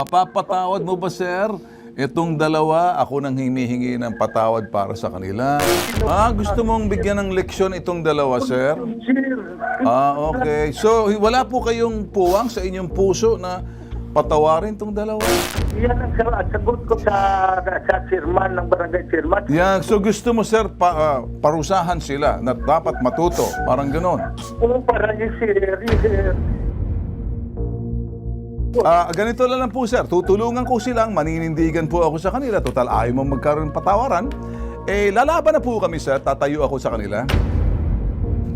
Mapapatawad mo ba, sir? Itong dalawa, ako nang hinihingi ng patawad para sa kanila. Gusto mong bigyan ng leksyon itong dalawa, sir? Okay. So, wala po kayong puwang sa inyong puso na patawarin itong dalawa? Yan ang sagot ko sa chairman ng barangay chairman. Yeah, so gusto mo, sir, parusahan sila na dapat matuto. Parang ganon. Oo, para yung sir. Ganito lang po, sir. Tutulungan ko silang, maninindigan po ako sa kanila. Total, ayaw mo magkaroon ng patawaran. Lalaban na po kami, sir. Tatayo ako sa kanila.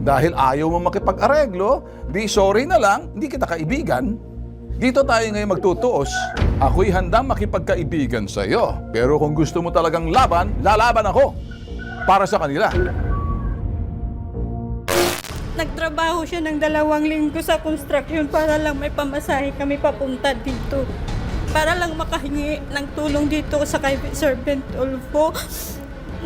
Dahil ayaw mo makipag-areglo, di sorry na lang, hindi kita kaibigan. Dito tayo ngayon magtutuos. Ako'y handang makipagkaibigan sa iyo. Pero kung gusto mo talagang laban, lalaban ako. Para sa kanila. Nagtrabaho siya ng 2 linggo sa construction para lang may pamasahe kami papunta dito. Para lang makahingi ng tulong dito sa kay Sir Bentolfo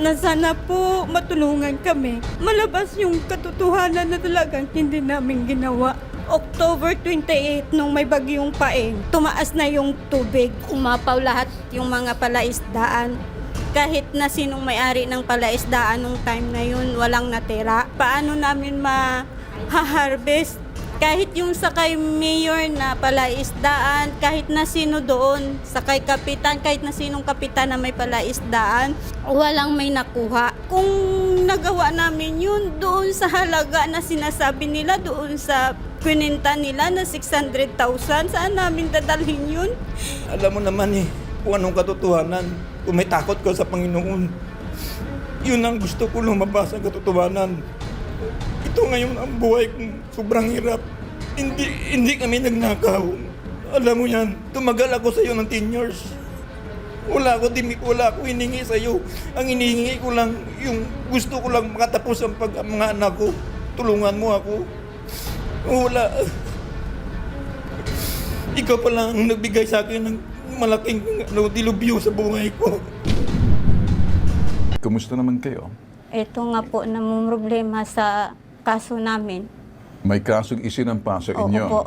na sana po matulungan kami. Malabas yung katotohanan na talagang hindi namin ginawa. October 28, nung may bagyong Paeng, tumaas na yung tubig. Umapaw lahat yung mga palaisdaan. Kahit na sinong may-ari ng palaisdaan nung time na yun, walang natira. Paano namin ma-harvest? Kahit yung sakay mayor na palaisdaan, kahit na sino doon, sakay kapitan, kahit na sinong kapitan na may palaisdaan, walang may nakuha. Kung nagawa namin yun doon sa halaga na sinasabi nila, doon sa pininta nila na 600,000, saan namin dadalhin yun? Alam mo naman kung anong katotohanan. Kung may takot ko sa Panginoon, yun ang gusto ko lumabas ang katotohanan. Ito ngayon ang buhay kong sobrang hirap. Hindi kami nagnakaw. Alam mo yan, tumagal ako sa iyo ng 10 years. Wala ako hiningi sa iyo. Ang hinihingi ko lang, yung gusto ko lang makatapos ang mga anak ko. Tulungan mo ako. Wala. Ikaw pa lang ang nagbigay sa akin ng malaking dilubyo sa buhay ko. Kumusta naman kayo? Ito nga po namumroblema sa kaso namin. May kasong isinampa sa Oo inyo. po.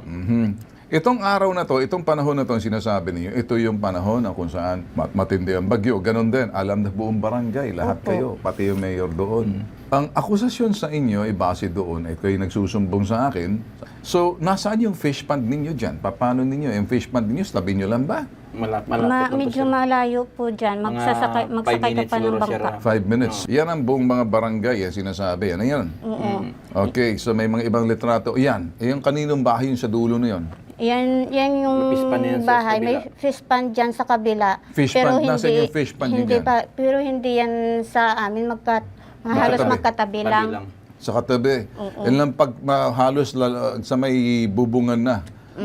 Itong araw na to, itong panahon na to, ang sinasabi niyo, ito yung panahon na kung saan matindi ang bagyo. Ganon din, alam na buong barangay, lahat Opo. kayo, pati yung mayor doon. Ang akusasyon sa inyo ay base doon, ay kayo nagsusumbong sa akin. So, nasaan yung fish pond ninyo dyan? Paano ninyo? Yung fish pond ninyo, tabi nyo lang ba? Malapit lang po, Medyo sir. malayo po dyan. Magsakay Mga 5 ka minutes pa ng siguro, sir, bangka. 5 minutes. Yan ang buong mga barangay, yan sinasabi. Ano yan? Okay, so may mga ibang litrato. Yan, yung kaninong bahay yung sa dulo na yun? Yan yung May fish pond yan sa bahay. kabila. May fish pond dyan sa kabila. Fish pond? Nasaan yung fish pond hindi yun yan? Pero hindi yan sa amin. Halos magkatabi lang. Sa katabi. Yan lang pag halos sa may bubungan na.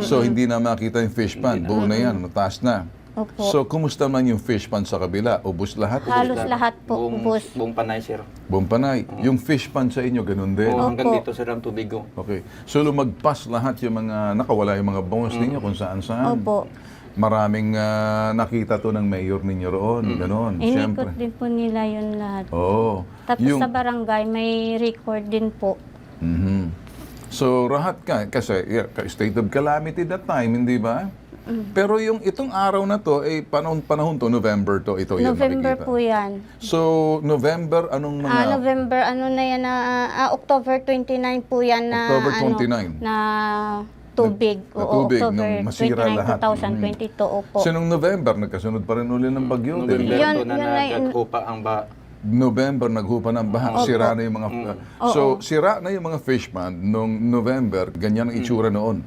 So, hindi na makita yung fish pond. Buo na yan, mataas na. Opo. So, kumusta man yung fish pond sa kabila? Ubus lahat? Halos lahat po ubos. Buong panay, sir. Buong panay. Yung fish pond sa inyo, ganun din. Oo, hanggang Opo. dito, sir, ang tubig ko. Okay. So, lumagpas lahat yung mga, nakawala yung mga bangos ninyo kung saan-saan. Opo. Maraming nakita to ng mayor ninyo roon. Ganon, siyempre. Inikot din po nila yun lahat. Oo. Tapos sa barangay, may record din po. Mhm. So, rahat ka. Kasi, state of calamity that time, hindi ba? Pero yung itong araw na to, panahon to, November to, ito yan November makikita. po yan. So, November, anong mga... November, na yan October 29 po yan na October 29. na tubig. Na Oo, tubig, October nung masira 29, lahat. 2022, opo. So, nung November, nagkasunod pa rin uli ng bagyo. November din. Yun- to na yun na yun. nagkupa ang November, naghupa ng baha. Sira na yung mga... So, sira na yung mga fish pond nung November. Ganyan ang itsura noon.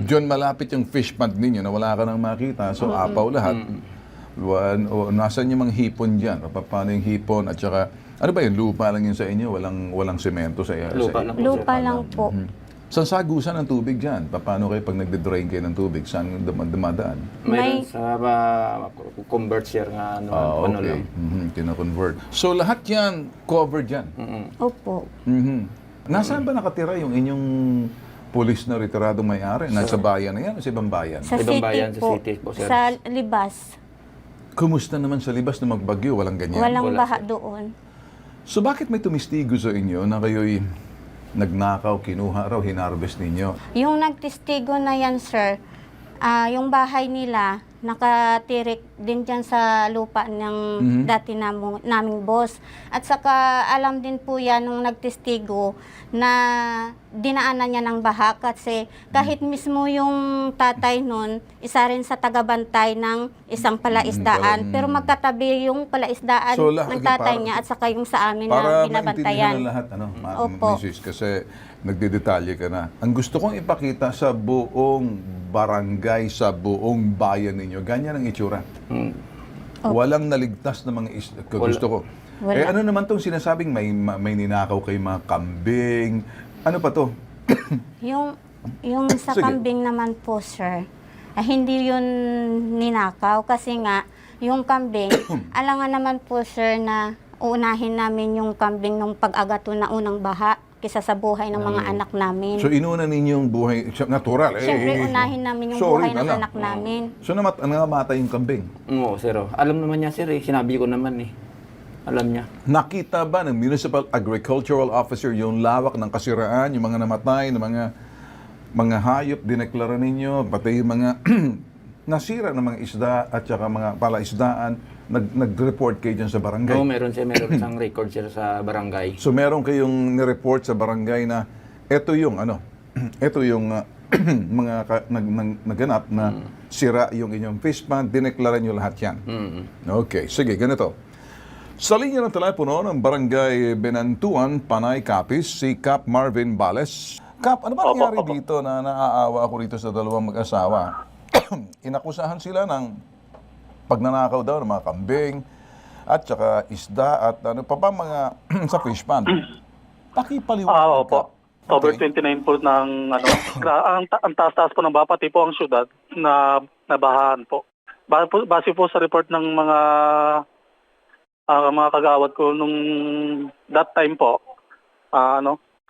Diyan malapit yung fish pond ninyo na wala ka nang makita. So, apaw lahat. Nasaan yung mga hipon dyan? Paano yung hipon? At saka, ano ba yun? Lupa lang yun sa inyo? Walang semento sa lupa lang po, sir. Lupa lang po. Saan sagusan ang tubig dyan? Paano kayo pag nagde-drain kayo ng tubig? Saan dumadaan? Mayroon sa convert, sir, nga ano Okay. lang. Kina-convert. So, lahat yan, covered yan. Opo. Nasaan ba nakatira yung inyong pulis na retiradong may-ari? Nasa bayan na yan o sa ibang bayan? Sa Ibang city bayan, sa po. city po, sir. Sa Libas. Kumusta naman sa libas na magbagyo? Walang ganyan? Walang Wala, baha sir. doon. So, bakit may tumistigo sa inyo na kayo'y nagnakaw, kinuha raw, hinarvest ninyo? Yung nagtestigo na yan, sir, yung bahay nila, nakatirik din dyan sa lupa ng dati naming boss. At saka alam din po yan nung nagtestigo na dinaanan niya ng baha kasi kahit mismo yung tatay nun, isa rin sa tagabantay ng isang palaisdaan. Pero magkatabi yung palaisdaan ng tatay niya at saka yung sa amin na Para binabantayan. maintindihan ng lahat, Opo. Mrs. Kasi nagdedetalye ka na. Ang gusto kong ipakita sa buong barangay, sa buong bayan ninyo, ganyan ang itsura. Walang naligtas na mga gusto ko. Wala. Eh ano naman tong sinasabing may ninakaw kay mga kambing? Ano pa to? Yung sa Sige. kambing naman po, sir, hindi yun ninakaw kasi nga, yung kambing, alangan naman po, sir, na uunahin namin yung kambing nung pag-agato na unang baha kisa sa buhay ng mga anak namin. So inuna ninyong buhay, natural eh. Siyempre, unahin namin yung Sorry buhay ng na lang. anak namin. So namatay yung kambing. Oo, sir. Alam naman niya, sir. Sinabi ko naman eh. Alam niya. Nakita ba ng Municipal Agricultural Officer yung lawak ng kasiraan, yung mga namatay, ng mga hayop, dineklara ninyo, pati yung mga nasira ng mga isda at saka mga palaisdaan, nag-report kayo dyan sa barangay? Oo, meron siya. Meron isang record, sir, sa barangay. So meron kayong nireport sa barangay na ito yung ito yung naganap na sira yung inyong fish pond, dineklara nyo lahat yan. Okay, sige, ganito. Sa linya ng telepono ng Barangay Benantuan, Panay, Capiz, si Cap Marvin Bales. Cap, ano ba nangyari dito na naaawa ako rito sa dalawang mag-asawa? Inakusahan sila ng pagnanakaw daw ng mga kambing at saka isda at ano pa ba mga sa fish pond. Pakipaliwanag. Opo. October 29 po ng ang taas-taas po ng baha, pati po ang syudad na nabahaan po. Base po sa report ng mga kagawad ko nung that time po,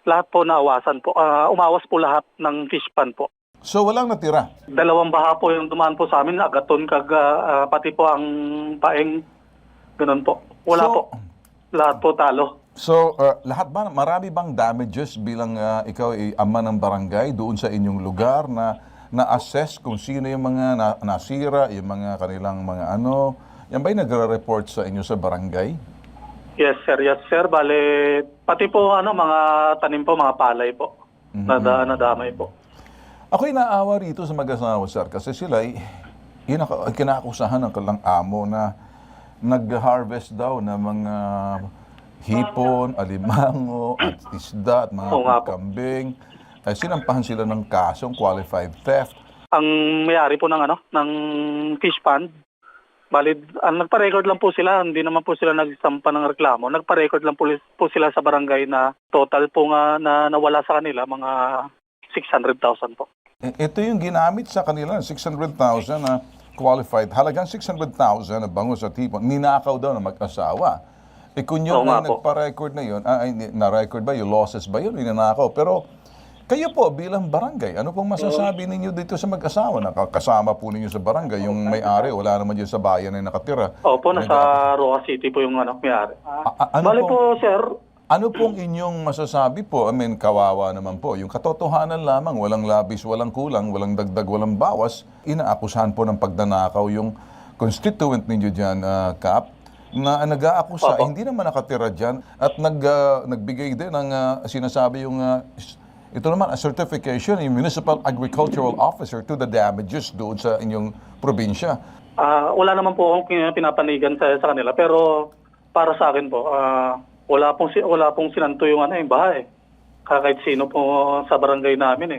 lahat po naawasan po. Umawas po lahat ng fish pond po. So walang natira. Dalawang baha po yung dumaan po sa amin, agaton, pati po ang paeng, ganun po. Wala So, po. Lahat po talo. So, lahat ba, marami bang damages bilang ikaw ay ama ng barangay doon sa inyong lugar na na-assess kung sino yung mga nasira, yung mga kanilang mga yan ba'y nagre-report sa inyo sa barangay? Yes sir. Bale, pati po mga tanim po, mga palay po. Nadamay po. Ako'y naawa rito sa mag-asawa, sir, kasi sila ay kinaakusahan ng kalang amo na nag-harvest daw ng mga hipon, alimango, at isda, at mga Oo nga po. kambing. Ay sinampahan sila ng kasong qualified theft. Ang may-ari po ng fish pond, bali, nagpa-record lang po sila, hindi naman po sila nagsampa ng reklamo. Nagpa-record lang po sila sa barangay na total po nga na nawala sa kanila, mga 600,000 po. Ito yung ginamit sa kanila, 600,000 na qualified. Halagang 600,000 na bangus at hipon. Ninakaw daw ng mag-asawa. Kung yun Oo nga na po. nagpa-record na yun, na-record ba, yung losses ba yun, ninakaw. Pero kayo po bilang barangay, ano pong masasabi ninyo dito sa mag-asawa? Nakakasama po ninyo sa barangay, yung may-ari, wala naman dyan sa bayan na nakatira. Opo, nasa Roa City po yung may-ari. Ano Bali pong- po sir, Ano pong inyong masasabi po? I mean, kawawa naman po. Yung katotohanan lamang, walang labis, walang kulang, walang dagdag, walang bawas. Inaakusahan po ng pagdanakaw yung constituent ninyo dyan, Kap, na nag-aakusa, hindi naman nakatira dyan at nagbigay din ng sinasabi yung, ito naman, a certification, yung Municipal Agricultural Officer to the damages doon sa inyong probinsya. wala naman po akong pinapanigan sa kanila, pero para sa akin po, wala pong sinanto yung yung bahay. Kahit sino po sa barangay namin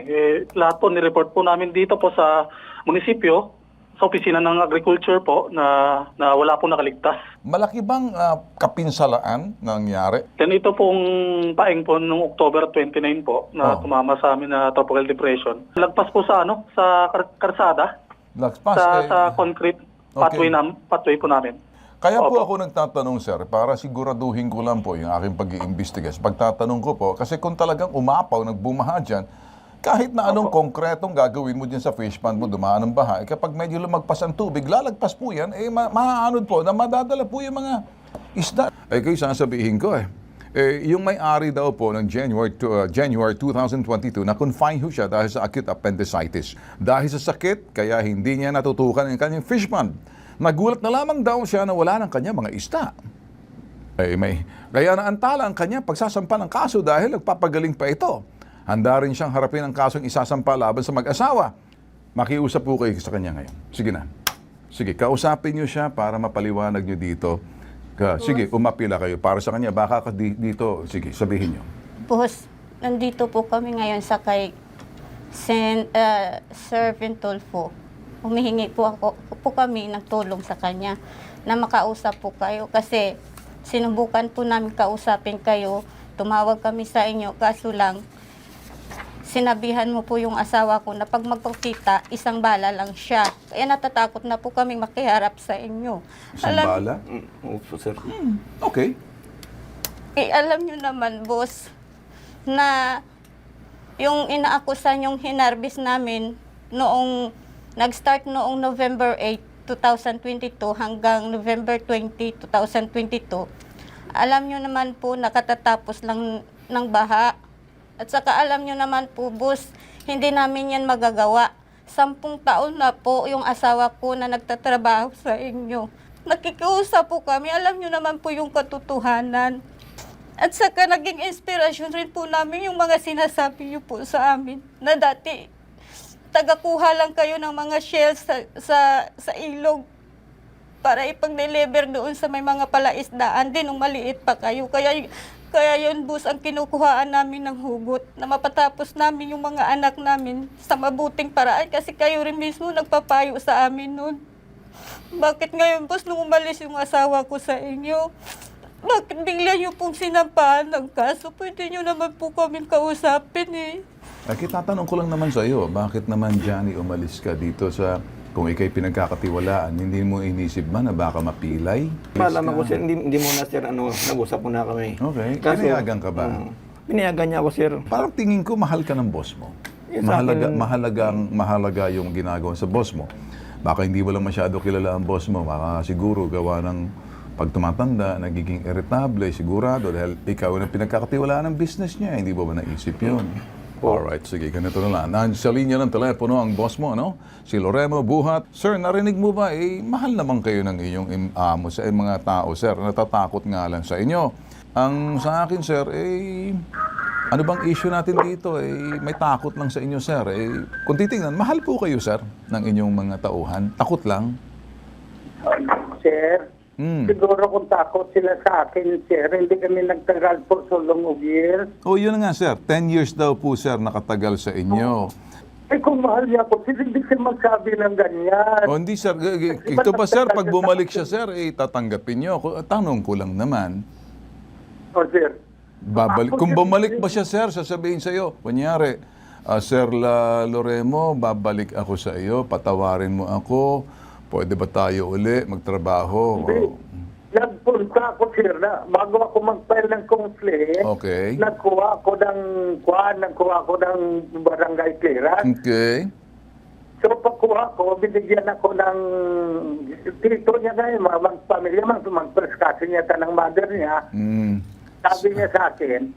lahat po nireport po namin dito po sa munisipyo, sa opisina ng agriculture po na wala po nakaligtas. Malaki bang kapinsalaan nangyari? Then ito pong paeng po noong October 29 po na Oh. tumama sa amin na tropical depression. Lagpas po sa sa karsada, Lagpas, sa concrete pathway po namin. Kaya po Opo. ako nagtatanong, sir, para siguraduhin ko lang po yung aking pag-iimbestigas. Pagtatanong ko po, kasi kung talagang umapaw, nagbumaha dyan, kahit na anong konkretong gagawin mo dyan sa fish pond mo, dumaan ng baha, kapag medyo lumagpas ang tubig, lalagpas po yan, maaanod po na madadala po yung mga isda. Kayo sasabihin ko Yung may-ari daw po ng January 2022, na-confine ho siya dahil sa acute appendicitis. Dahil sa sakit, kaya hindi niya natutukan ang kanyang fish pond. Nagulat na lamang daw siya na wala ng kanya mga isda. Kaya naantala ang kanya pagsasampa ng kaso dahil nagpapagaling pa ito. Handa rin siyang harapin ang kasong isasampa laban sa mag-asawa. Makiusap po kayo sa kanya ngayon. Sige na. Sige, kausapin niyo siya para mapaliwanag niyo dito. Sige, umapila kayo para sa kanya. Baka dito, sige, sabihin niyo. Boss, nandito po kami ngayon sa kay Sir Ventolfo. Humihingi po kami ng tulong sa kanya na makausap po kayo kasi sinubukan po namin kausapin kayo. Tumawag kami sa inyo, kaso lang sinabihan mo po yung asawa ko na pag magpakita, isang bala lang siya. Kaya natatakot na po kami makiharap sa inyo. Isang bala? Opo, sir. Okay. Alam nyo naman, boss, na yung inaakusan yung hinarbis namin noong nag-start noong November 8, 2022 hanggang November 20, 2022. Alam nyo naman po nakatatapos lang ng baha. At saka alam nyo naman po, boss, hindi namin yan magagawa. 10 taon na po yung asawa ko na nagtatrabaho sa inyo. Nakikiusap po kami, alam nyo naman po yung katotohanan. At saka naging inspirasyon rin po namin yung mga sinasabi nyo po sa amin na dati tagakuha lang kayo ng mga shells sa ilog para ipag-deliver doon sa may mga palaisdaan din nung maliit pa kayo. Kaya yun, boss, ang kinukuhaan namin ng hugot na mapatapos namin yung mga anak namin sa mabuting paraan kasi kayo rin mismo nagpapayo sa amin nun. Bakit ngayon, boss, nung umalis yung asawa ko sa inyo, bakit bigla nyo pong sinampahan ng kaso? Pwede nyo naman po kaming kausapin eh. Tatanong ko lang naman sa iyo, bakit naman, Johnny, umalis ka dito sa, kung ikay pinagkakatiwalaan, hindi mo inisip ba na baka mapilay? Malaman ko, sir, hindi mo na, sir, nag-usap mo na kami. Okay. Kaso, Pinayagan ka ba? Pinayagan niya ako, sir. Parang tingin ko mahal ka ng boss mo. Yes, sa akin- Mahalaga yung ginagawa sa boss mo. Baka hindi mo lang masyado kilala ang boss mo. Baka siguro gawa ng pag tumatanda, nagiging irritable, sigurado, dahil ikaw ang pinagkakatiwalaan ng business niya. Hindi mo ba naisip yun? Alright, sige, ganito na lang. Sa linya ng telepono ang boss mo, ano? Si Loremo Buhat. Sir, narinig mo ba, mahal naman kayo ng inyong amo sa mga tao, sir. Natatakot nga lang sa inyo. Ang sa akin, sir, ano bang issue natin dito? May takot lang sa inyo, sir. Kung titingnan, mahal po kayo, sir, ng inyong mga tauhan. Takot lang. Sir, siguro kung takot sila sa akin, sir, hindi kami nagtagal po so long of years. Oh, yun na nga, sir. 10 years daw po, sir, nakatagal sa inyo. Kung mahal niya ako, sir, hindi siya magsabi ng ganyan. O hindi, sir. Ito ba, sir, pag bumalik siya, sir, tatanggapin nyo. Tanong ko lang naman. O, sir. Kung bumalik ba siya, sir, sasabihin sa iyo, kunyari, Sir Loremo, babalik ako sa iyo, patawarin mo ako, pwede ba tayo uli magtrabaho? Nagpunta ako, sir, na bago ako mag-file ng complaint, Okay. nagkuha ako ng barangay clearance. Okay. So pagkuha ko, binigyan ako ng tito niya ngayon, mag-pamilya, mag-perskasi niya ng mother niya. Sabi niya sa akin,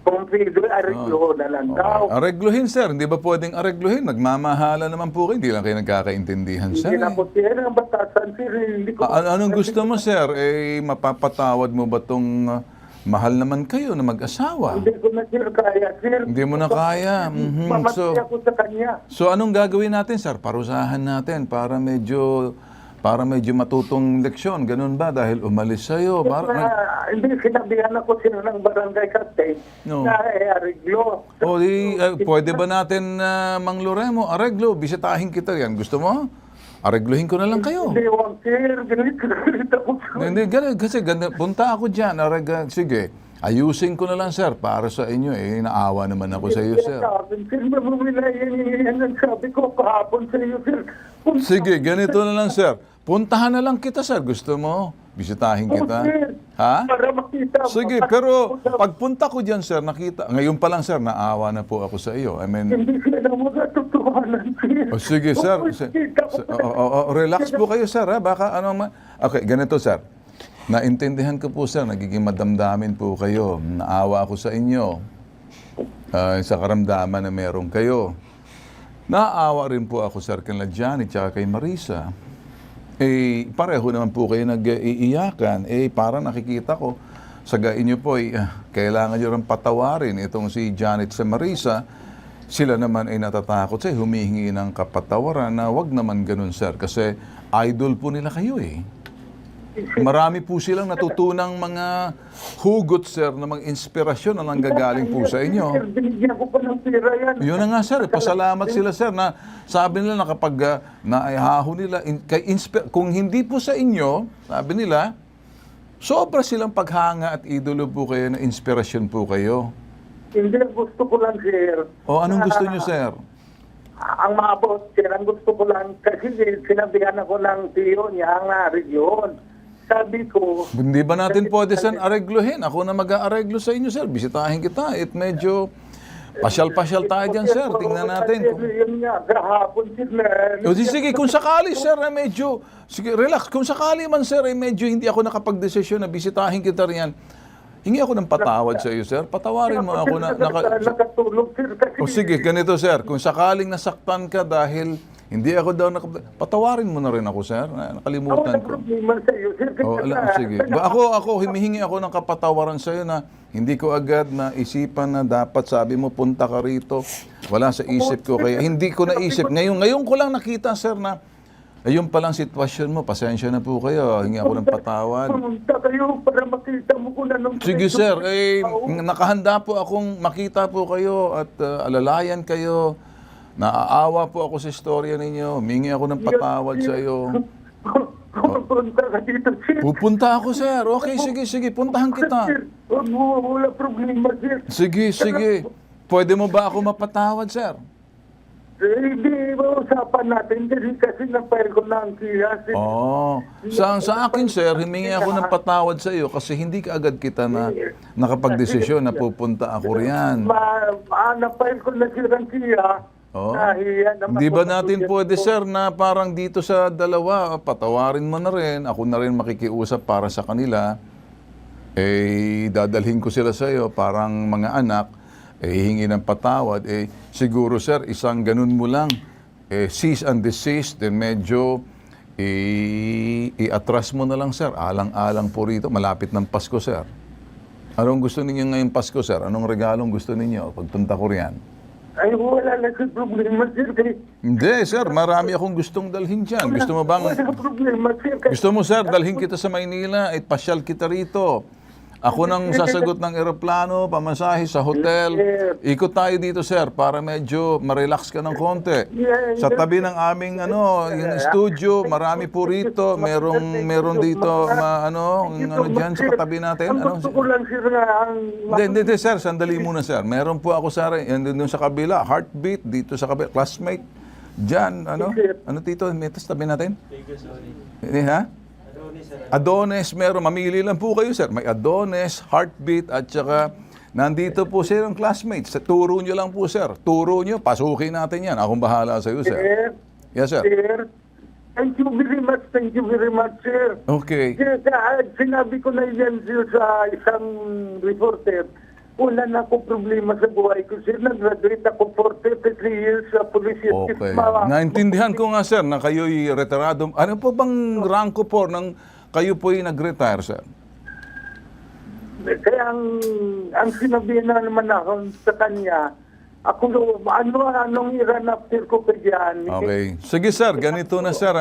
kumpido, areglo na lang daw. Aregluhin, sir. Hindi ba pwedeng aregluhin? Nagmamahala naman po kayo. Hindi lang kayo nagkakaintindihan, sir. Hindi na po, sir, ang batasan, sir, hindi ko... Anong gusto mo, sir? Mapapatawad mo ba tong mahal naman kayo na mag-asawa? Hindi ko na, sir, kaya, sir. Hindi mo na kaya. Mamatay ako sa kanya. So anong gagawin natin, sir? Parusahan natin para medyo matutong leksyon. Ganun ba? Dahil umalis sa'yo. Hindi, sinabihan ako sila ng barangay captain na areglo. Pwede ba natin, Mang Loremo, areglo? Bisitahin kita yan. Gusto mo? Aregluhin ko na lang kayo. Hindi, wag, sir. Galit ako. Hindi, kasi punta ako dyan. Sige, ayusin ko na lang, sir, para sa inyo. Naawa naman ako sa iyo, sir. Sir, mamumila yan ang sabi ko kahapon sa iyo, sir. Sige, ganito na lang, sir. Puntahan na lang kita, sir. Gusto mo? Bisitahin kita? Ha? Para makita. Sige, pero pagpunta ko dyan, sir, nakita. Ngayon pa lang, sir, naawa na po ako sa iyo. I mean, Hindi sila magatutuhanan, sir. sige, sir. Relax po kayo, sir. Ha? Baka Okay, ganito, sir. Naintindihan ko po, sir. Nagiging madamdamin po kayo. Naawa ako sa inyo. Sa karamdaman na meron kayo. Naawa rin po ako, sir, kay Janet at kay Marisa. Pareho naman po kayo nag-iiyakan. Parang nakikita ko, sa inyo po, kailangan nyo rin patawarin itong si Janet sa Marisa. Sila naman ay natatakot humihingi ng kapatawaran na wag naman ganun, sir. Kasi idol po nila kayo Marami po silang natutunang mga hugot, sir, na mga inspirasyon na nanggagaling po sa Sir, inyo. binigyan ko pa ng pera yan. Yun na nga, sir. Pasalamat sila, sir, na sabi nila na kapag naihaho nila, kung hindi po sa inyo, sabi nila, sobra silang paghanga at idolo po kayo na inspirasyon po kayo. Hindi, gusto ko lang, sir. O anong gusto nyo, sir? Ang maabot, sir, ang gusto ko lang, kasi sinabihan ako ng tiyo niya ang region. Sabi ko, Hindi ba natin pwede saan areglohin? Ako na mag-aareglo sa inyo, sir. Bisitahin kita. Medyo pasyal-pasyal tayo dyan, sir. Tingnan natin. Yun nga, kahapon, sir, Sige, kung sakali, sir, medyo... Sige, relax. Kung sakali man, sir, medyo hindi ako nakapag-desisyon na bisitahin kita riyan. Hingi ako ng patawad sa iyo, sir. Patawarin mo ako na... nakatulog, sir, kasi... Sige, ganito, sir. Kung sakaling nasaktan ka dahil hindi ako daw patawarin mo na rin ako, sir. Nakalimutan ko. problema sa iyo, sir. Sige. Ako, humihingi ako ng kapatawaran sa iyo na hindi ko agad na isipan na dapat sabi mo, punta ka rito. Wala sa isip ko. Kaya hindi ko naisip. Ngayon ko lang nakita, sir, na ayun palang sitwasyon mo. Pasensya na po kayo. Hingi ako ng patawad. Pumunta kayo para makita mo kung anong... Sige, sir. Nakahanda po akong makita po kayo at alalayan kayo. Naaawa po ako sa istorya ninyo. Humingi ako ng patawad sa iyo. Pupunta ka dito, sir. Pupunta ako, sir. Okay, sige. Puntahan kita. Sir, wala problema, sir. Sige. Pwede mo ba ako mapatawad, sir? Hindi, usapan natin kasi na-file ko na ang kiyas. Sa akin, sir, humingi ako ng patawad sa iyo kasi hindi ka agad kita na nakapag-desisyon na pupunta ako riyan. Na-file ko na sila ang kiyas. Hindi ba natin pwede, sir, na parang dito sa dalawa, patawarin mo na rin, ako na rin makikiusap para sa kanila, dadalhin ko sila sa iyo, parang mga anak, hihingi ng patawad, siguro, sir, isang ganun mo lang, cease and desist, then medyo i-atras mo na lang, sir, alang-alang po rito, malapit ng Pasko, sir. Anong gusto ninyo ngayong Pasko, sir? Anong regalong gusto ninyo pagpunta ko riyan? Ay, wala na sa problema, sir. Hindi, sir. Marami akong gustong dalhin dyan. Gusto mo bang... Wala problema, sir. Gusto mo, sir, dalhin kita sa Maynila at pasyal kita rito. Ako nang sasagot ng eroplano, pamasahe sa hotel. Ikot tayo dito, sir, para medyo ma-relax ka ng konti. Sa tabi ng aming yung studio, marami po rito. Meron dito diyan sa katabi natin. Ang gusto ko lang, sir, nga Hindi, sir, sandali muna, sir. Meron po ako, sir, doon sa kabila, Heartbeat, dito sa kabila, classmate. Diyan, ano dito, metas tabi natin? Ha? Adonis, meron. Mamili lang po kayo, sir. May Adonis, Heartbeat, at saka nandito po silang classmates. Turo nyo lang po, sir. Turo nyo, pasukin natin yan. Akong bahala sa iyo, sir. Yes, sir. Sir, thank you very much, sir. Okay. Sir, sinabi ko na yan, sir, sa isang reporter. Wala na ako problema sa buhay ko, sir. Nag-graduate ako for 33 years sa police. Okay. Naintindihan ko nga, sir, na kayo'y retirado. Ano po bang ranko po nang kayo po'y nag-retire, sir? Kaya ang sinabi na naman ako sa kanya, anong iran after ko pa dyan? Okay. Sige, sir. Ganito na, sir.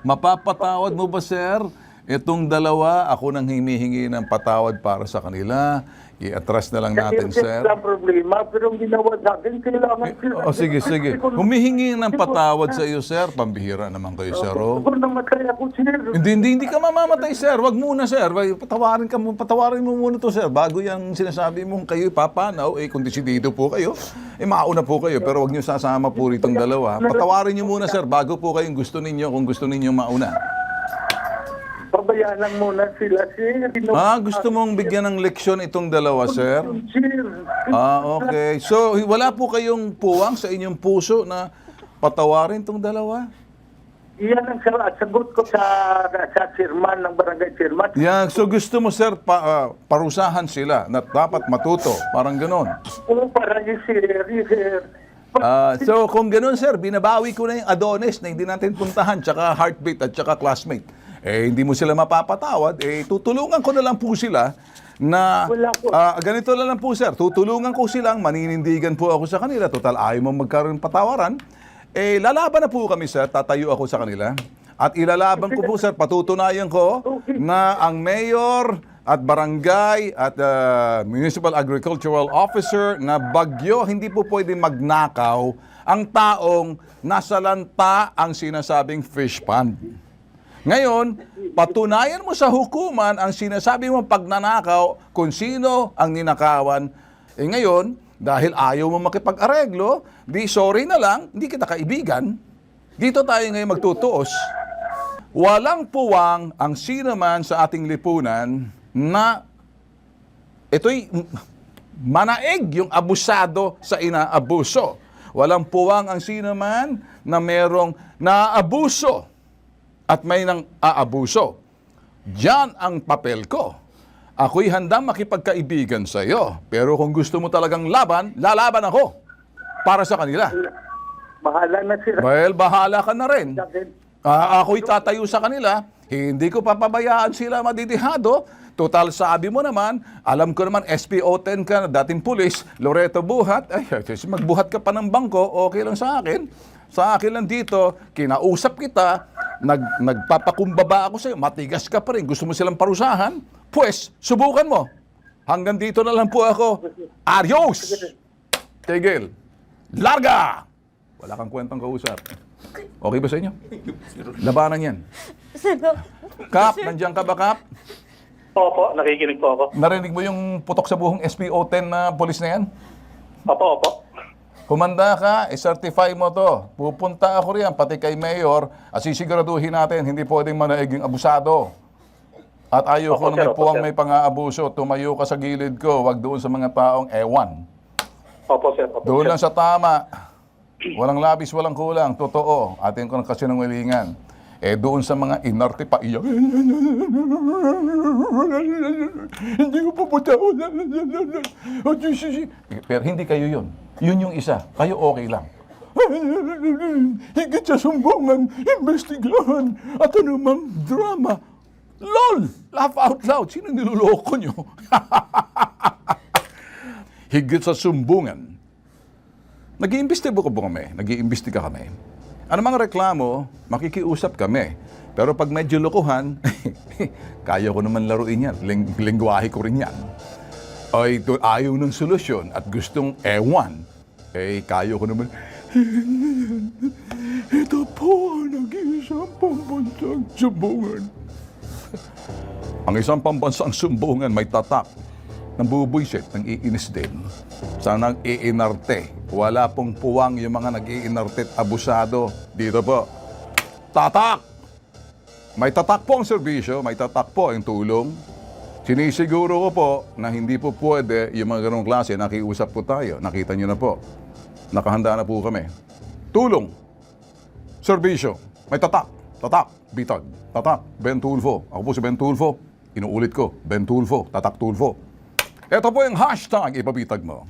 Mapapatawad mo ba, sir? Itong dalawa, ako nang hinihingi ng patawad para sa kanila. I-atras na lang natin, sir. Wala problema, pero ang ginawa sa akin, kailangan sila. Sige. Humihingi ng patawad sa iyo, sir. Pambihira naman kayo, sir. Kung namatay ako, sir. Hindi ka mamamatay, sir. Wag muna, sir. Patawarin mo muna to, sir. Bago yung sinasabi mong kayo papanaw, kung desidido po kayo, mauna po kayo. Pero wag niyo sasama po ritong dalawa. Patawarin niyo muna, sir, bago po kayong gusto ninyo, kung gusto ninyo mauna. Pabayaan lang muna sila, sir. Gusto mong bigyan ng leksyon itong dalawa, sir? Sir. Okay. So, wala po kayong puwang sa inyong puso na patawarin itong dalawa? Yan ang sagot ko sa chairman ng barangay chairman. Yeah, so gusto mo, sir, parusahan sila na dapat matuto. Parang ganon. Oo, para yung sir. So kung ganon, sir, binabawi ko na yung Adonis na hindi natin puntahan, tsaka Heartbeat at tsaka Classmate. Hindi mo sila mapapatawad, tutulungan ko na lang po sila na Wala po. ganito na lang po, sir. Tutulungan ko silang, maninindigan po ako sa kanila. Total, ayaw mo magkaroon patawaran. Lalaban na po kami, sir. Tatayo ako sa kanila. At ilalaban ko po, sir, patutunayan ko na ang mayor at barangay at municipal agricultural officer na Bagyo, hindi po pwede magnakaw ang taong nasa lanta ang sinasabing fish pond. Ngayon, patunayan mo sa hukuman ang sinasabi mong pagnanakaw kung sino ang ninakawan. Ngayon, dahil ayaw mo makipag-areglo, di sorry na lang, hindi kita kaibigan. Dito tayo ngayon magtutuos. Walang puwang ang sino man sa ating lipunan na ito'y manaig yung abusado sa inaabuso. Walang puwang ang sino man na merong naabuso at may nang aabuso. Diyan ang papel ko. Ako'y handang makipagkaibigan sa iyo. Pero kung gusto mo talagang laban, lalaban ako para sa kanila. Bahala na sila. Well, bahala ka na rin. Ako'y tatayo sa kanila. Hindi ko papabayaan sila madidihado. Total, sabi mo naman, alam ko naman, SPO10 ka, dating pulis, Loreto Buhat, magbuhat ka pa ng bangko, okay lang sa akin. Sa akin lang dito, kinausap kita, nagpapakumbaba ako sa'yo, matigas ka pa rin, gusto mo silang parusahan, pues, subukan mo. Hanggang dito na lang po ako. Adios! Tigil. Larga! Wala kang kwentang kausap. Okay ba sa inyo? Labanan yan. Kap, nandiyan ka ba, Kap? Opo, nakikinig po ako. Narinig mo yung putok sa buhong SPO10 na polis na yan? Opo. Humanda ka, i-certify mo to. Pupunta ako riyan, pati kay Mayor, at sisiguraduhin natin, hindi pwedeng manaig yung abusado. At ayoko na may puwang may pang-aabuso, tumayo ka sa gilid ko, wag doon sa mga taong ewan. Opo, sir. Doon lang sa tama. Walang labis, walang kulang. Totoo. Atin ko ng kasinungalingan. Doon sa mga inarte pa iyak. Hindi ko pupunta. Pero hindi kayo yun. Yun yung isa. Kayo okay lang. Higit sa sumbungan, investigahan, at anumang drama. LOL! Laugh out loud. Sino niloloko nyo? Higit sa sumbungan. Nag-iimbestiga po kami. Nag-iimbestiga kami. Ano mga reklamo, makikiusap kami. Pero pag medyo lokohan, kaya ko naman laruin yan. Lingwahe ko rin yan. Ay, ayaw ng solusyon at gustong ewan. Kaya ko naman. Ito po ang nag-iisang pambansang sumbungan. Ang isang pambansang sumbungan may tatak. Nambubuysit, nang iinis din. Sa nag-iinarte. Wala pong puwang yung mga nag-iinarte at abusado. Dito po, tatak! May tatak po ang serbisyo, may tatak po ang tulong. Sinisiguro ko po na hindi po pwede yung mga ganong klase, nakiusap po tayo. Nakita nyo na po. Nakahanda na po kami. Tulong. Serbisyo. May tatak. Tatak. Bitag. Tatak. Ben Tulfo. Ako po si Ben Tulfo. Inuulit ko. Ben Tulfo. Tatak Tulfo. Ito po yung hashtag ipabitag mo.